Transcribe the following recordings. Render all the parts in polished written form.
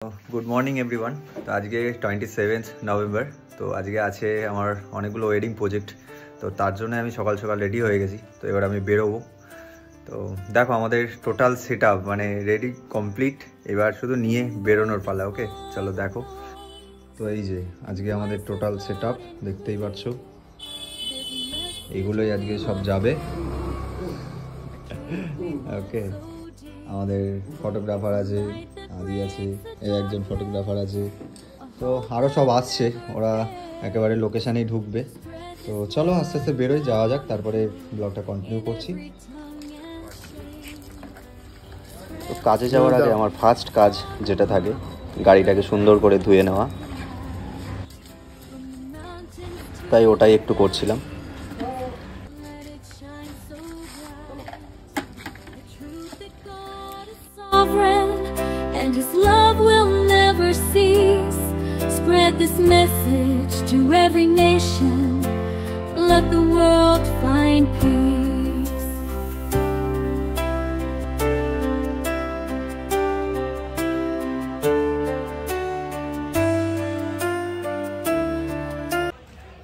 Good morning everyone. तो आज के 27 नवेम्बर। तो आज के आछे आमार अनेकगुलो वेडिंग प्रोजेक्ट। तो तार जोन्नो आमी सकाल सकाल रेडी हो गेছি। तो एबार आमी बेरोबो। तो देखो आमादेर टोटाल सेटआप माने रेडी कमप्लीट। एबार शुधु निये बेरोनोर पाला। ओके चलो देखो। तो এই যে আজকে আমাদের টোটাল সেটআপ দেখতেই পাচ্ছো, এগুলোই আজকে সব যাবে। ওকে আমাদের ফটোগ্রাফার আছে, আদি আছে, এই একজন ফটোগ্রাফার আছে, তো আরও সব আসছে, ওরা একেবারে লোকেশানেই ঢুকবে। তো চলো আস্তে আস্তে বেরোই, যাওয়া যাক, তারপরে ব্লগটা কন্টিনিউ করছি। তো কাজে যাওয়ার আগে আমার ফার্স্ট কাজ যেটা থাকে, গাড়িটাকে সুন্দর করে ধুয়ে নেওয়া, তাই ওটাই একটু করছিলাম। And His love will never cease. Spread this message to every nation. Let the world find peace.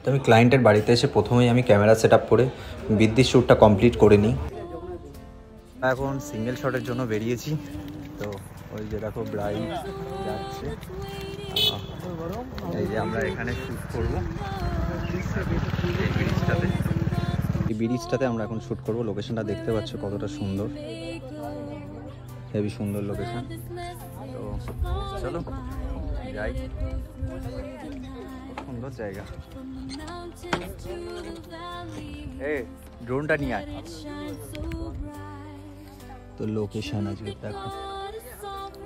তো আমি ক্লায়েন্টের বাড়িতে এসে প্রথমেই আমি ক্যামেরা সেট আপ করে বিদ্যুৎ শ্যুটটা কমপ্লিট করে নিই। এখন সিঙ্গেল শটের জন্য বেরিয়েছি। তো ওই যে দেখো ব্রাইড যাচ্ছে, এই যে আমরা এখানে শ্যুট করবো এই ব্রিজটাতে। এই ব্রিজটাতে আমরা এখন শ্যুট করবো। লোকেশনটা দেখতে পাচ্ছ কতটা সুন্দর, হেবি সুন্দর লোকেশন। তো চলো যাই, সুন্দর জায়গা। এই ড্রোনটা নিয়ে আয়। তো লোকেশন আজকে দেখো,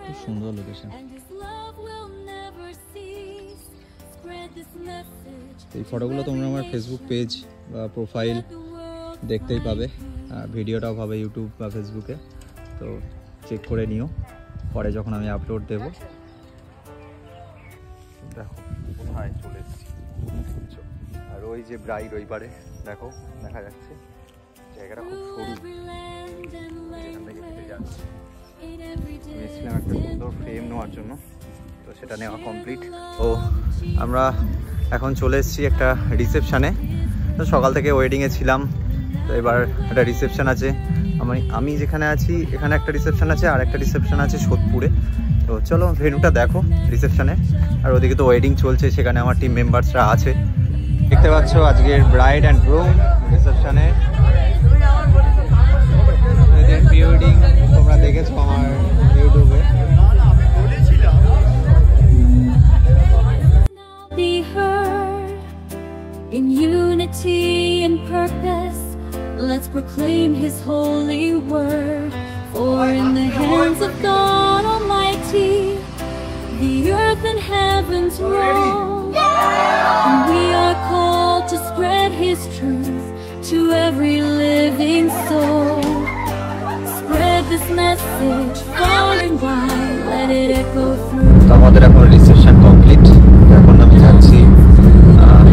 খুব সুন্দর লোকেশন। এই ফটোগুলো তোমরা আমার ফেসবুক পেজ বা প্রোফাইল দেখতেই পাবে, ভিডিওটাও পাবে ইউটিউব বা ফেসবুকে। তো চেক করে নিও পরে যখন আমি আপলোড দেব। দেখো কোথায় চলে এসেছি, আর ওই যে ব্রাইড ওই পারে দেখো দেখা যাচ্ছে, জায়গাটা খুব সরু, এখান থেকে হেঁটে যাচ্ছে। এসেছিলাম একটা সুন্দর ফ্রেম নেওয়ার জন্য, তো সেটা নেওয়া কমপ্লিট। তো আমরা এখন চলে এসেছি একটা রিসেপশানে। তো সকাল থেকে ওয়েডিংয়ে ছিলাম, তো এবার একটা রিসেপশান আছে। আমি যেখানে আছি এখানে একটা রিসেপশান আছে, আর একটা রিসেপশান আছে সোদপুরে। তো চলো ভেন্যুটা দেখো রিসেপশানে, আর ওদিকে তো ওয়েডিং চলছে, সেখানে আমার টিম মেম্বার্সরা আছে। দেখতে পাচ্ছ আজকের ব্রাইড অ্যান্ড গ্রুম রিসেপশানে। এদের প্রি ওয়েডিং তোমরা দেখেছো আমার ইউটিউবে। Be heard in unity and purpose. Let's proclaim His holy word. For in the hands of God Almighty, the earth and heavens roll. And we are called to spread His truth to every living soul. Spread this message far and wide, let it echo through. আমাদের এখন reception complete. এখন আমি যাচ্ছি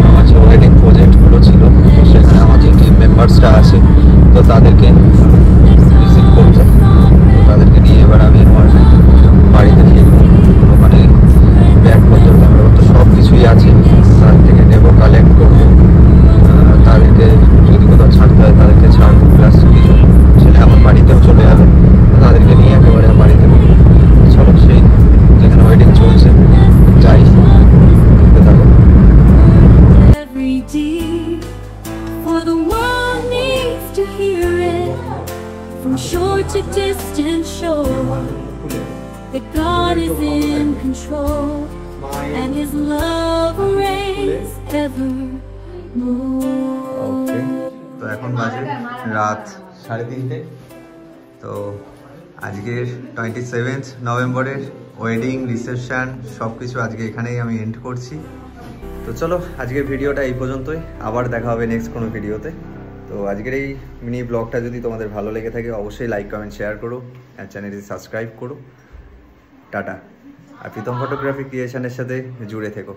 আমার যে wedding প্রজেক্টগুলো ছিল, তো সেখানে আমার যে টিম মেম্বার্সরা আছে, তো তাদেরকে রিসিভ করতে, তাদেরকে নিয়ে এবার আমি আমার বাড়িতে ফিরবো। ওখানে ব্যাগপত্র ক্যামেরাপত্র সব কিছুই আছে, তাদের থেকে নেবো, কালেক্ট করবো, তাদেরকে যদি কোথাও ছাড়তে হয় তাদেরকে ছাড়বো, প্লাস কিছু ছেলে আমার বাড়িতেও চলে যাবে, তাদেরকে নিয়ে একেবারে বাড়িতে ফিরবো। চলো সেই যেখানে ওয়েডিং চলছে যাই, দেখতে থাকো। Every deed, for the world needs to hear it, from shore to distant shore, that God is in control, and His love reigns evermore. ওকে, তো এখন বাজে রাত 3:30। তো আজকের 27 নভেম্বরের ওয়েডিং রিসেপশান সব কিছু আজকে এখানেই আমি এন্ড করছি। তো চলো আজকের ভিডিওটা এই পর্যন্তই, আবার দেখা হবে নেক্সট কোনো ভিডিওতে। তো আজকের এই মিনি ব্লগটা যদি তোমাদের ভালো লেগে থাকে অবশ্যই লাইক কমেন্ট শেয়ার করো, আর চ্যানেলটি সাবস্ক্রাইব করো। টাটা। আর প্রীতম ফটোগ্রাফি ক্রিয়েশনের সাথে জুড়ে থেকো।